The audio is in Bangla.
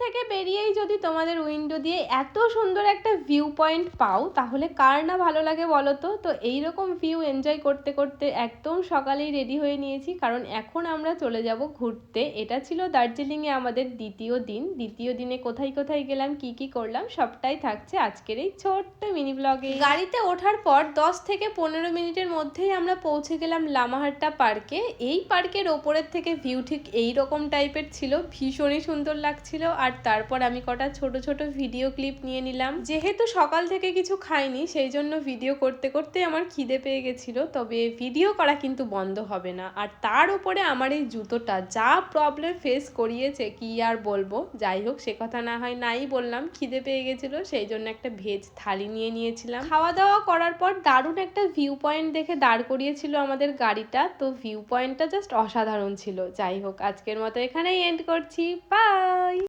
থেকে বেরিয়েই যদি তোমাদের উইন্ডো দিয়ে এত সুন্দর একটা ভিউ পয়েন্ট পাও তাহলে কার না ভালো লাগে বলো তো। তো এইরকম ভিউ এনজয় করতে করতে একদম সকালেই রেডি হয়ে নিয়েছি, কারণ এখন আমরা চলে যাব ঘুরতে। এটা ছিল দার্জিলিংয়ে আমাদের দ্বিতীয় দিন। দ্বিতীয় দিনে কোথায় কোথায় গেলাম, কি কি করলাম, সবটাই থাকছে আজকের এই ছোট্ট মিনি ব্লগে। গাড়িতে ওঠার পর 10 থেকে 15 মিনিটের মধ্যেই আমরা পৌঁছে গেলাম লামাহাট্টা পার্কে। এই পার্কের ওপরের থেকে ভিউ ঠিক এইরকম টাইপের ছিল, ভীষণই সুন্দর লাগছিল। আর তারপর আমি কটা ছোট ছোট ভিডিও ক্লিপ নিয়ে নিলাম। যেহেতু সকাল থেকে কিছু খাইনি সেই জন্য ভিডিও করতে করতে আমার খিদে পেয়ে গেছিল, তবে ভিডিও করা কিন্তু বন্ধ হবে না। আর তার উপরে আমার এই জুতোটা যা প্রবলেম ফেস করিয়েছে কি আর বলবো। যাই হোক, সে কথা না হয় নাই বললাম, খিদে পেয়ে গেছিল সেই জন্য একটা ভেজ থালি নিয়ে নিয়েছিলাম। খাওয়া দাওয়া করার পর দারুণ একটা ভিউ পয়েন্ট দেখে দাঁড় করিয়েছিল আমাদের গাড়িটা। তো ভিউ পয়েন্টটা জাস্ট অসাধারণ ছিল। যাই হোক, আজকের মতো এখানেই এন্ড করছি। বাই।